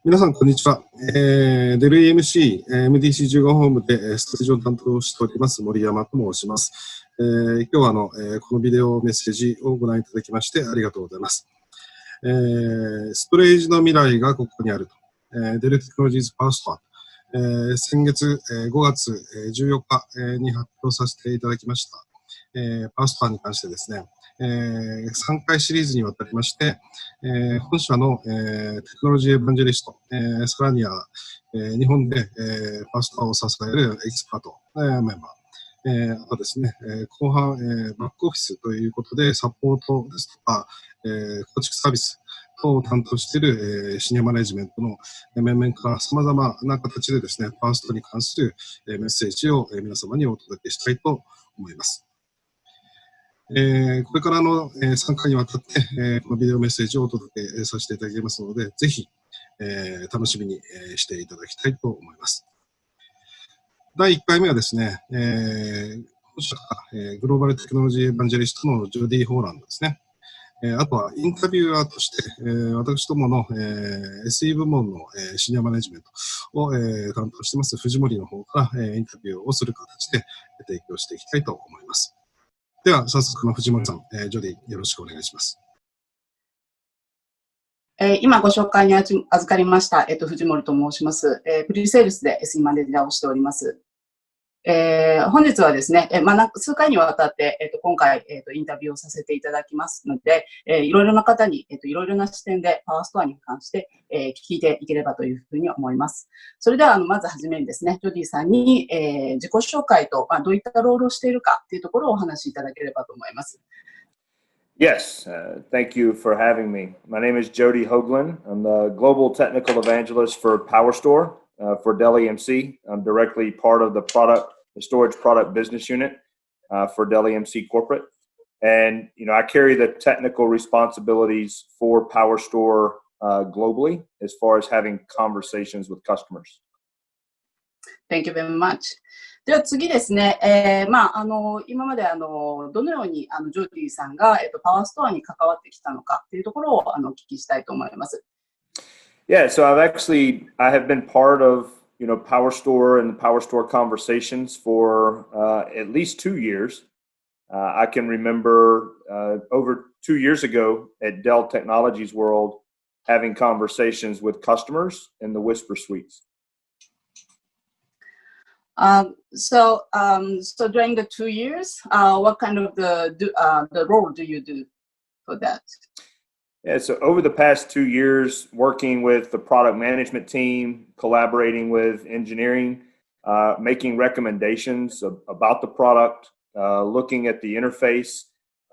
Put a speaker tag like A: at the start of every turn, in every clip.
A: 皆さん、こんにちは。デル EMC、MDC15 ホームでストレージを担当しております森山と申します。今日はこのビデオメッセージをご覧いただきましてありがとうございます。ストレージの未来がここにあると。デルテクノロジーズパワーストア。先月、5月14日に発表させていただきました。パワーストアに関してですね、3回シリーズにわたりまして、本社の、テクノロジーエヴァンジェリスト、さらには、日本で、パワーストアを支えるエキスパート、メンバー、あとですね、後半、バックオフィスということでサポートですとか、構築サービスを担当している、シニアマネジメントの面々から様々な形でですね、パワーストに関する、メッセージを、皆様にお届けしたいと思います。これからの、3回にわたって、このビデオメッセージをお届けさせていただきますので、ぜひ、楽しみに、していただきたいと思います。第1回目はですね、本社から、グローバルテクノロジーエヴァンジェリストのジョディ・ホーランドですね。あとはインタビュアーとして、私どもの、SE 部門の、シニアマネジメントを、担当しています藤森の方から、インタビューをする形で提供していきたいと思います。では、早速、藤森さん、ジョディ、よろしくお願いします。
B: 今ご紹介に預かりました、藤森と申します。プリセールスで SE マネージャーをしております。本日はですね、数回にわたって、今回、インタビューをさせていただきますので、いろいろな方に、いろいろな視点でパワーストアに関して、聞いていければというふうに思います。それでは、まずはじめにですね、ジョディさんに、自己紹介と、どういったロールをしているかというところをお話しいただければと思います。
C: Yes, thank you for having me. My name is Jody Hoagland. I'm the Global Technical Evangelist for PowerStore for Dell EMC. I'm directly part of the storage product business unit for Dell EMC Corporate. And, I carry the technical responsibilities for PowerStore globally as far as having conversations with customers.
B: Thank you very much. では次ですね、今までどのようにジョディさんが、パワーストアに関わってきたのかというところをお聞きしたいと思います。
C: Yeah, so I have been part of PowerStore and the PowerStore conversations for at least 2 years. I can remember over 2 years ago at Dell Technologies World having conversations with customers in the Whisper Suites.
B: So during the 2 years, what kind of the role do you do for that?
C: Yeah, so over the past 2 years, working with the product management team, collaborating with engineering, making recommendations about the product, looking at the interface,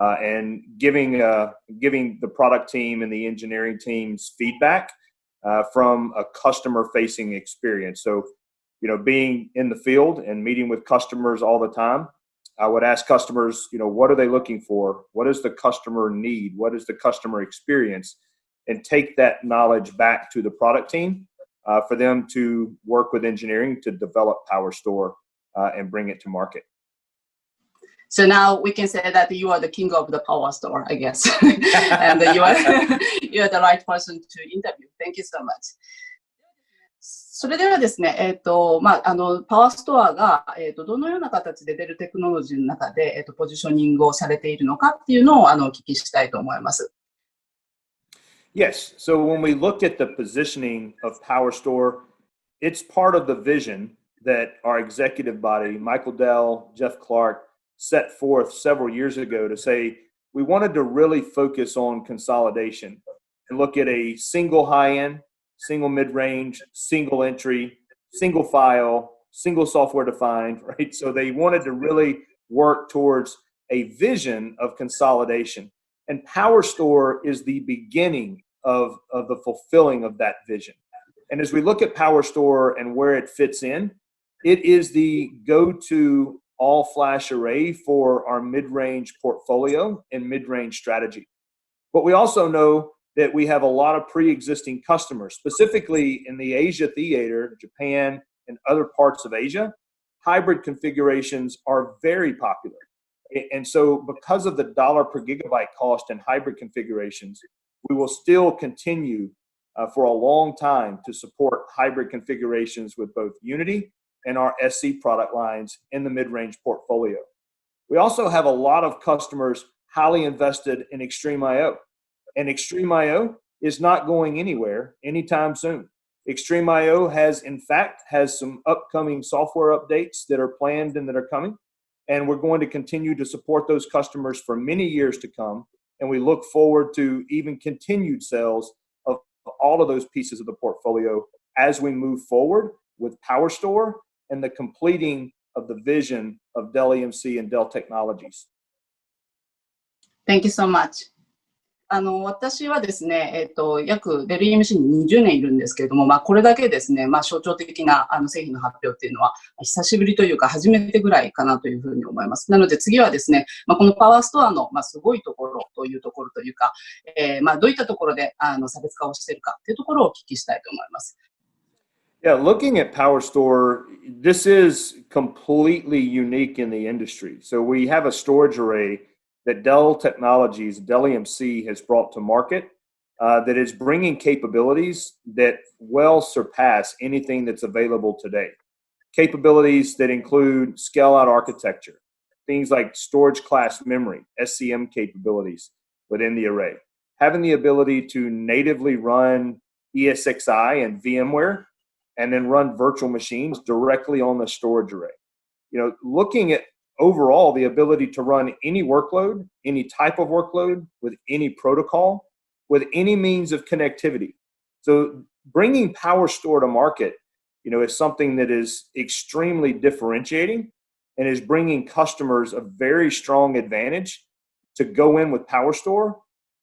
C: and giving the product team and the engineering teams feedback from a customer-facing experience. So, being in the field and meeting with customers all the time, I would ask customers, what are they looking for? What does the customer need? What is the customer experience? And take that knowledge back to the product team for them to work with engineering to develop PowerStore and bring it to market.
B: So now we can say that you are the king of the PowerStore, I guess. And you are the right person to interview. Thank you so much. それではですね、パワーストアが、どのような形でデルテクノロジーの中で、ポジショニングをされているのかっていうのをお聞きしたいと思います。
C: Yes, so when we look at the positioning of PowerStore, it's part of the vision that our executive body, Michael Dell, Jeff Clark, set forth several years ago to say we wanted to really focus on consolidation and look at a single high-end, single mid-range, single entry, single file, single software defined, right? So they wanted to really work towards a vision of consolidation. And PowerStore is the beginning of the fulfilling of that vision. And as we look at PowerStore and where it fits in, it is the go-to all-flash array for our mid-range portfolio and mid-range strategy. But we also know that we have a lot of pre-existing customers, specifically in the Asia theater, Japan, and other parts of Asia. Hybrid configurations are very popular. And so because of the dollar per gigabyte cost in hybrid configurations, we will still continue for a long time to support hybrid configurations with both Unity and our SC product lines in the mid-range portfolio. We also have a lot of customers highly invested in Extreme IO, and Extreme IO is not going anywhere anytime soon. Extreme IO has some upcoming software updates that are planned and that are coming, and we're going to continue to support those customers for many years to come, and we look forward to even continued sales of all of those pieces of the portfolio as we move forward with PowerStore and the completing of the vision of Dell EMC and Dell Technologies.
B: Thank you so much. 私はですね、約デル EMC に20年いるんですけれども、これだけですね、象徴的な製品の発表っていうのは、久しぶりというか、初めてぐらいかなというふうに思います。なので次はですね、このパワーストアの、すごいところというか、どういったところで差別化をしているかというところをお聞きしたいと思います。
C: Yeah, looking at PowerStore, this is completely unique in the industry. So we have a storage array that Dell Technologies, Dell EMC has brought to market that is bringing capabilities that well surpass anything that's available today. Capabilities that include scale-out architecture, things like storage class memory, SCM capabilities within the array, having the ability to natively run ESXi and VMware, and then run virtual machines directly on the storage array. Looking at overall the ability to run any workload, any type of workload with any protocol, with any means of connectivity. So bringing PowerStore to market, is something that is extremely differentiating and is bringing customers a very strong advantage to go in with PowerStore,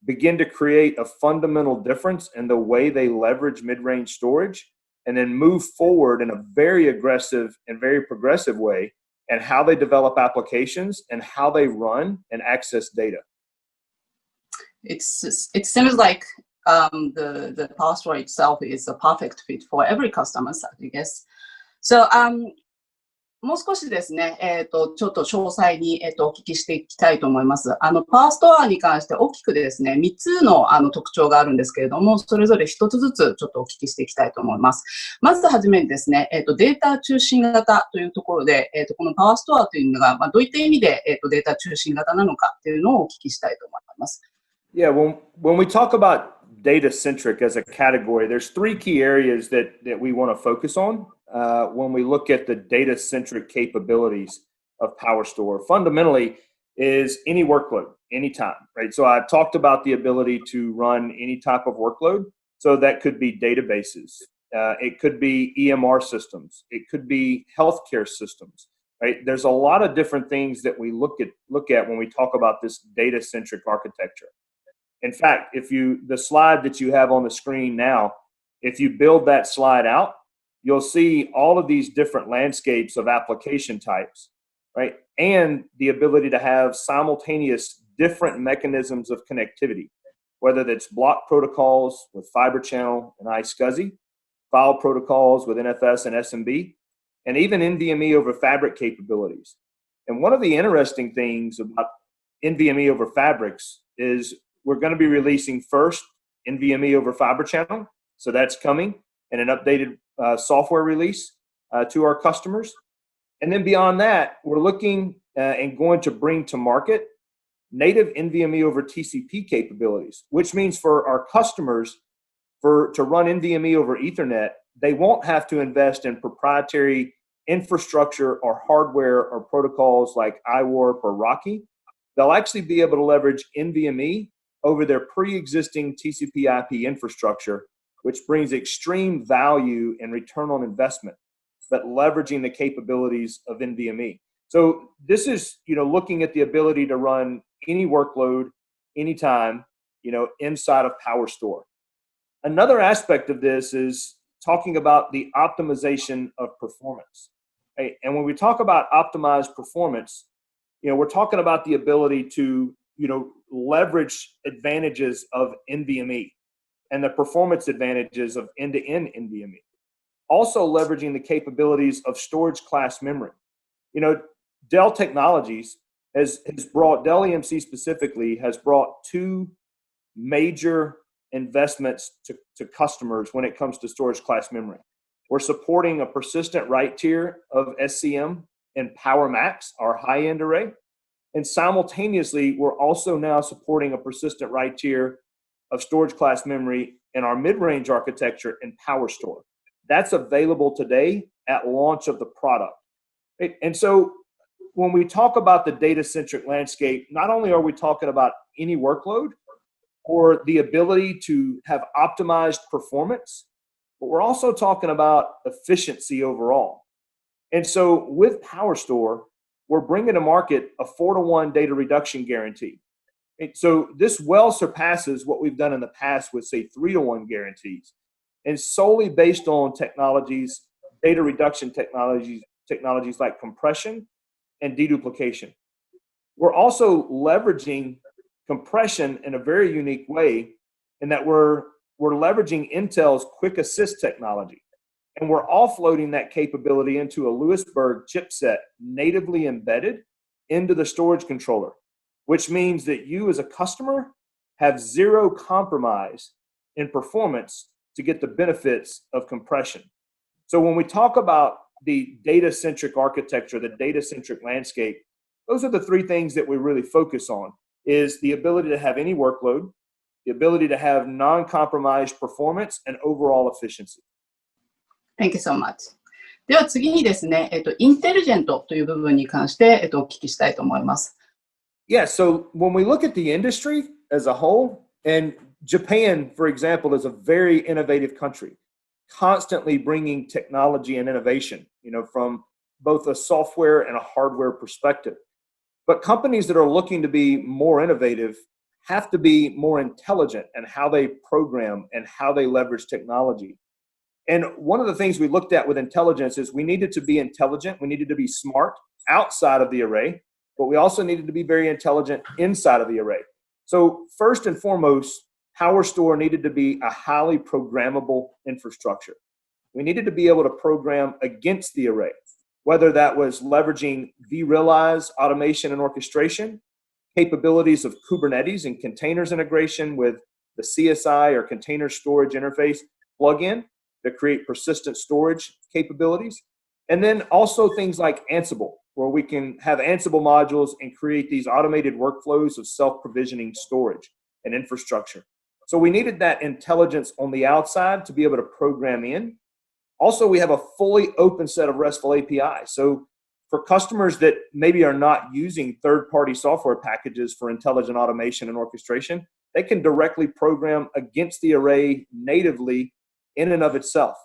C: begin to create a fundamental difference in the way they leverage mid-range storage, and then move forward in a very aggressive and very progressive way and how they develop applications and how they run and access data.
B: It seems like the PowerStore itself is a perfect fit for every customer, I guess. So, もう少しですね、ちょっと詳細に、お聞きしていきたいと思います。PowerStoreに関して大きくですね、3つの、特徴があるんですけれども、それぞれ1つずつちょっとお聞きしていきたいと思います。まずはじめにですね、データ中心型というところで、この PowerStore というのが、どういった意味で、データ中心型なのかというのをお聞きしたいと思います。
C: Yeah, when we talk about data-centric as a category, there's 3 key areas that we want to focus on. When we look at the data-centric capabilities of PowerStore, fundamentally is any workload, anytime, right? So I talked about the ability to run any type of workload. So that could be databases. It could be EMR systems. It could be healthcare systems, right? There's a lot of different things that we look at when we talk about this data-centric architecture. In fact, the slide that you have on the screen now, if you build that slide out, you'll see all of these different landscapes of application types, right? And the ability to have simultaneous different mechanisms of connectivity, whether that's block protocols with Fiber Channel and iSCSI, file protocols with NFS and SMB, and even NVMe over Fabric capabilities. And one of the interesting things about NVMe over Fabrics is we're going to be releasing first NVMe over Fiber Channel, so that's coming, and an updated software release to our customers. And then beyond that, we're looking and going to bring to market native NVMe over TCP capabilities, which means for our customers, to run NVMe over Ethernet, they won't have to invest in proprietary infrastructure or hardware or protocols like iWarp or Rocky. They'll actually be able to leverage NVMe over their pre-existing TCP/IP infrastructure, which brings extreme value and return on investment, but leveraging the capabilities of NVMe. So this is, looking at the ability to run any workload, anytime, inside of PowerStore. Another aspect of this is talking about the optimization of performance. Right? And when we talk about optimized performance, we're talking about the ability to, leverage advantages of NVMe and the performance advantages of end-to-end NVMe. Also leveraging the capabilities of storage class memory. Dell Technologies has brought, Dell EMC specifically, has brought 2 major investments to customers when it comes to storage class memory. We're supporting a persistent write tier of SCM and PowerMax, our high-end array. And simultaneously, we're also now supporting a persistent write tier of storage class memory in our mid-range architecture in PowerStore. That's available today at launch of the product. Right? And so when we talk about the data-centric landscape, not only are we talking about any workload or the ability to have optimized performance, but we're also talking about efficiency overall. And so with PowerStore, we're bringing to market a 4-to-1 data reduction guarantee. And so this well surpasses what we've done in the past with, say, 3-to-1 guarantees, and solely based on technologies, data reduction technologies like compression and deduplication. We're also leveraging compression in a very unique way in that we're leveraging Intel's quick assist technology, and we're offloading that capability into a Lewisburg chipset natively embedded into the storage controller, which means that you as a customer have zero compromise in performance to get the benefits of compression. So when we talk about the data-centric architecture, the data-centric landscape, those are the three things that we really focus on, is the ability to have any workload, the ability to have non-compromised performance, and overall efficiency.
B: Thank you so much. では次にですね、インテリジェントという部分に関して、お聞きしたいと思います。
C: Yeah, so when we look at the industry as a whole, and Japan, for example, is a very innovative country, constantly bringing technology and innovation, from both a software and a hardware perspective. But companies that are looking to be more innovative have to be more intelligent in how they program and how they leverage technology. And one of the things we looked at with intelligence is we needed to be intelligent, we needed to be smart outside of the array, but we also needed to be very intelligent inside of the array. So first and foremost, PowerStore needed to be a highly programmable infrastructure. We needed to be able to program against the array, whether that was leveraging vRealize automation and orchestration, capabilities of Kubernetes and containers integration with the CSI or container storage interface plugin to create persistent storage capabilities. And then also things like Ansible, where we can have Ansible modules and create these automated workflows of self-provisioning storage and infrastructure. So we needed that intelligence on the outside to be able to program in. Also, we have a fully open set of RESTful APIs. So for customers that maybe are not using third-party software packages for intelligent automation and orchestration, they can directly program against the array natively in and of itself.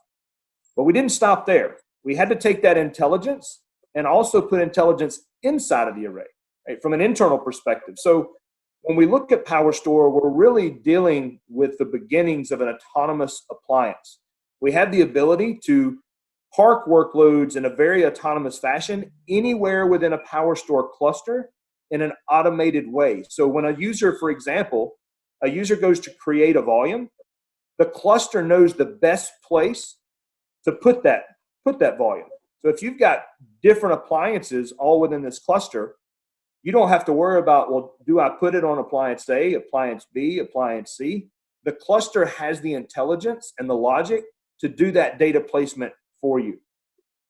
C: But we didn't stop there. We had to take that intelligence and also put intelligence inside of the array, right, from an internal perspective. So when we look at PowerStore, we're really dealing with the beginnings of an autonomous appliance. We have the ability to park workloads in a very autonomous fashion anywhere within a PowerStore cluster in an automated way. So when a user, for example, a user goes to create a volume, the cluster knows the best place to put that volume. So if you've got different appliances all within this cluster, you don't have to worry about, well, do I put it on appliance A, appliance B, appliance C? The cluster has the intelligence and the logic to do that data placement for you.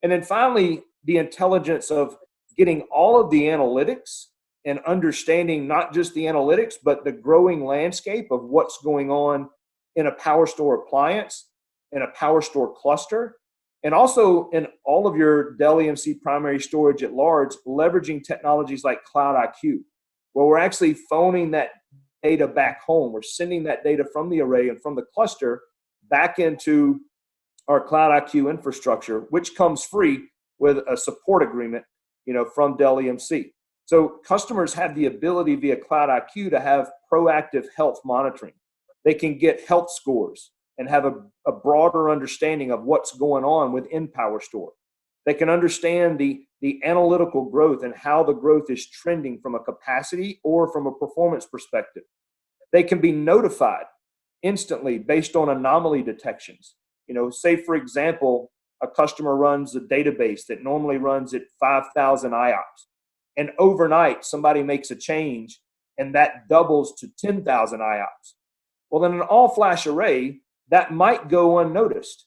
C: And then finally, the intelligence of getting all of the analytics and understanding not just the analytics, but the growing landscape of what's going on in a PowerStore appliance, in a PowerStore cluster, and also in all of your Dell EMC primary storage at large, leveraging technologies like Cloud IQ, where we're actually phoning that data back home. We're sending that data from the array and from the cluster back into our Cloud IQ infrastructure, which comes free with a support agreement, from Dell EMC. So customers have the ability via Cloud IQ to have proactive health monitoring. They can get health scores and have a broader understanding of what's going on within PowerStore. They can understand the analytical growth and how the growth is trending from a capacity or from a performance perspective. They can be notified instantly based on anomaly detections. Say, for example, a customer runs a database that normally runs at 5,000 IOPS, and overnight somebody makes a change and that doubles to 10,000 IOPS. Well, in an all-flash array, that might go unnoticed,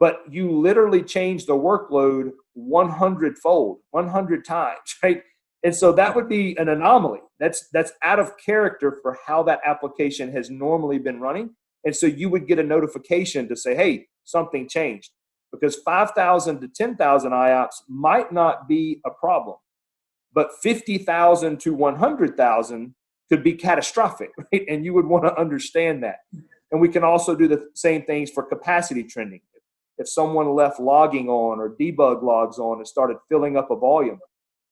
C: but you literally change the workload 100-fold, 100 times, right? And so that would be an anomaly. That's out of character for how that application has normally been running. And so you would get a notification to say, hey, something changed. Because 5,000 to 10,000 IOPS might not be a problem, but 50,000 to 100,000 could be catastrophic, right? And you would want to understand that. And we can also do the same things for capacity trending. If someone left logging on or debug logs on and started filling up a volume,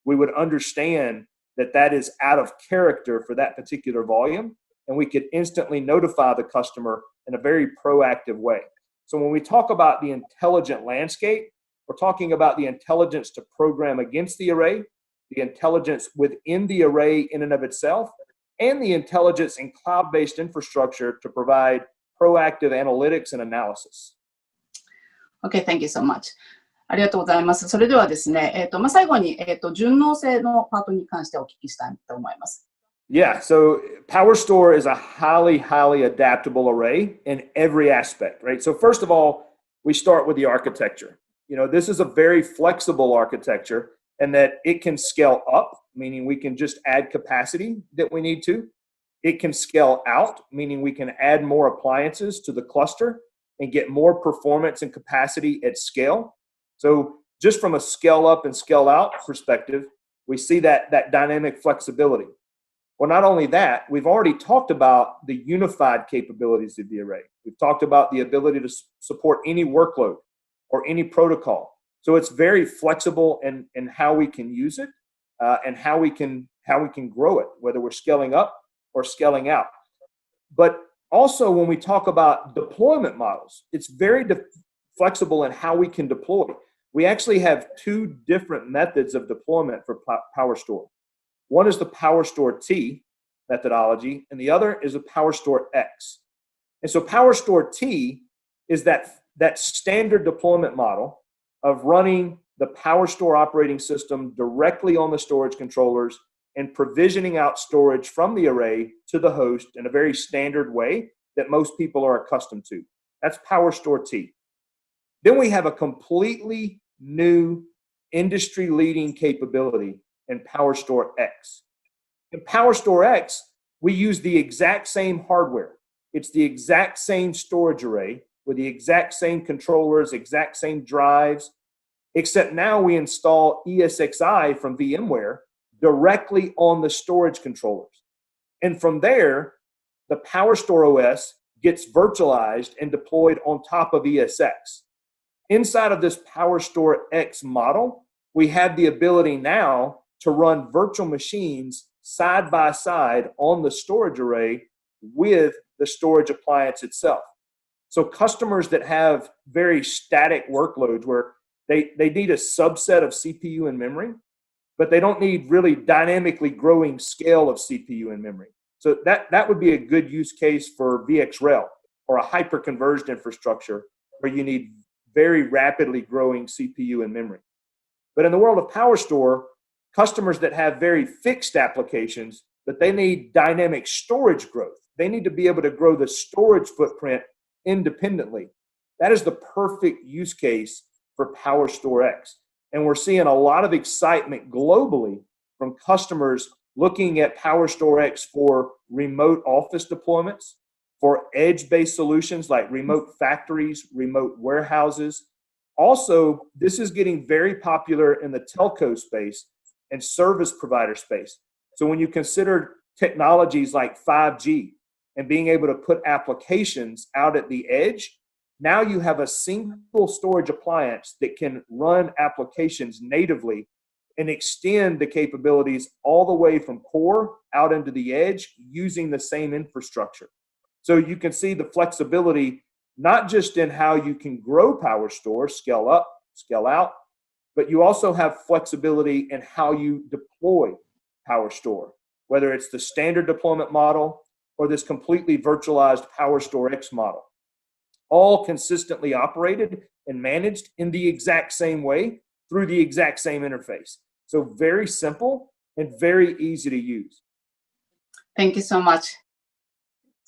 C: we would understand that that is out of character for that particular volume, and we could instantly notify the customer in a very proactive way. So when we talk about the intelligent landscape, we're talking about the intelligence to program against the array, the intelligence within the array in and of itself, and the intelligence in cloud-based infrastructure to provide proactive analytics and analysis.
B: Okay, thank you so much. ありがとうございます。それではですね、最後に、順応性のパートに関してお聞きしたいと思います。
C: Yeah, so PowerStore is a highly adaptable array in every aspect, right? So first of all, we start with the architecture. You know, this is a very flexible architecture and that it can scale up, meaning we can just add capacity that we need to. It can scale out, meaning we can add more appliances to the cluster and get more performance and capacity at scale. So just from a scale up and scale out perspective, we see that dynamic flexibility. Well, not only that, we've already talked about the unified capabilities of the array. We've talked about the ability to support any workload or any protocol. So it's very flexible in how we can use it and how we can grow it, whether we're scaling up or scaling out. But also when we talk about deployment models, it's very flexible in how we can deploy. We actually have two different methods of deployment for PowerStore. One is the PowerStore T methodology, and the other is the PowerStore X. And so PowerStore T is that standard deployment model of running the PowerStore operating system directly on the storage controllers and provisioning out storage from the array to the host in a very standard way that most people are accustomed to. That's PowerStore T. Then we have a completely new industry-leading capability in PowerStore X. In PowerStore X, we use the exact same hardware. It's the exact same storage array with the exact same controllers, exact same drives, except now we install ESXi from VMware directly on the storage controllers. And from there, the PowerStore OS gets virtualized and deployed on top of ESX. Inside of this PowerStore X model, we have the ability now to run virtual machines side by side on the storage array with the storage appliance itself. So customers that have very static workloads where they need a subset of CPU and memory, but they don't need really dynamically growing scale of CPU and memory. So that would be a good use case for VxRail or a hyper-converged infrastructure where you need very rapidly growing CPU and memory. But in the world of PowerStore, customers that have very fixed applications, but they need dynamic storage growth. They need to be able to grow the storage footprint independently. That is the perfect use case for PowerStore X. And we're seeing a lot of excitement globally from customers looking at PowerStore X for remote office deployments, for edge-based solutions like remote factories, remote warehouses. Also, this is getting very popular in the telco space and service provider space. So when you consider technologies like 5G and being able to put applications out at the edge, now you have a single storage appliance that can run applications natively and extend the capabilities all the way from core out into the edge using the same infrastructure. So you can see the flexibility, not just in how you can grow PowerStore, scale up, scale out, but you also have flexibility in how you deploy PowerStore, whether it's the standard deployment model or this completely virtualized PowerStore X model, all consistently operated and managed in the exact same way through the exact same interface. So very simple and very easy to use.
B: Thank you so much.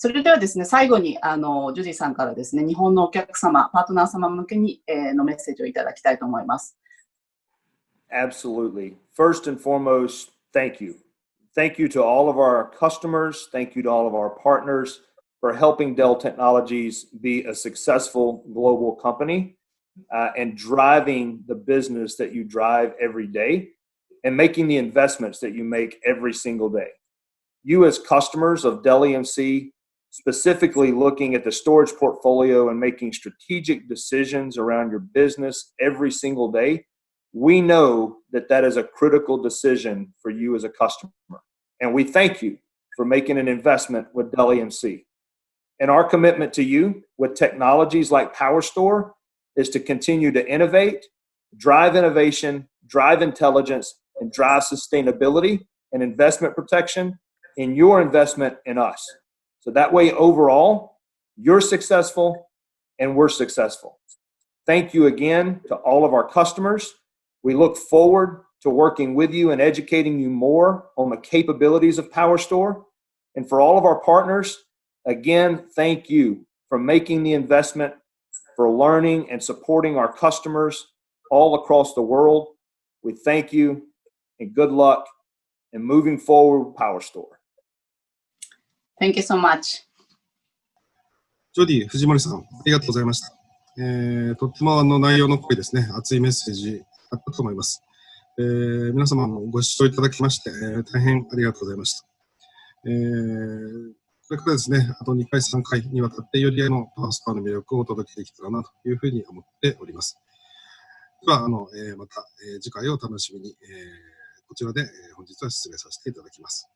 B: それではですね、最後に、ジュディさんからですね、日本のお客様、パートナー様向けに、のメッセージをいただきたいと思います。
C: Absolutely. First and foremost, thank you. Thank you to all of our customers. Thank you to all of our partners for helping Dell Technologies be a successful global company and driving the business that you drive every day and making the investments that you make every single day. You as customers of Dell EMC, specifically looking at the storage portfolio and making strategic decisions around your business every single day, we know that that is a critical decision for you as a customer. And we thank you for making an investment with Dell EMC. And our commitment to you with technologies like PowerStore is to continue to innovate, drive innovation, drive intelligence, and drive sustainability and investment protection in your investment in us. So that way, overall, you're successful and we're successful. Thank you again to all of our customers. We look forward to working with you and educating you more on the capabilities of PowerStore. And for all of our partners, again, thank you for making the investment, for learning and supporting our customers all across the world. We thank you and good luck in moving forward with PowerStore.
B: Thank you so much.
A: ジョディ、藤森さん、ありがとうございました。とっても内容の濃いですね、熱いメッセージあったと思います。皆様ご視聴いただきまして、大変ありがとうございました。これからですね、あと2回、3回にわたって、よりPowerStoreの魅力をお届けできたらなというふうに思っております。では、また、次回をお楽しみに、こちらで、本日は失礼させていただきます。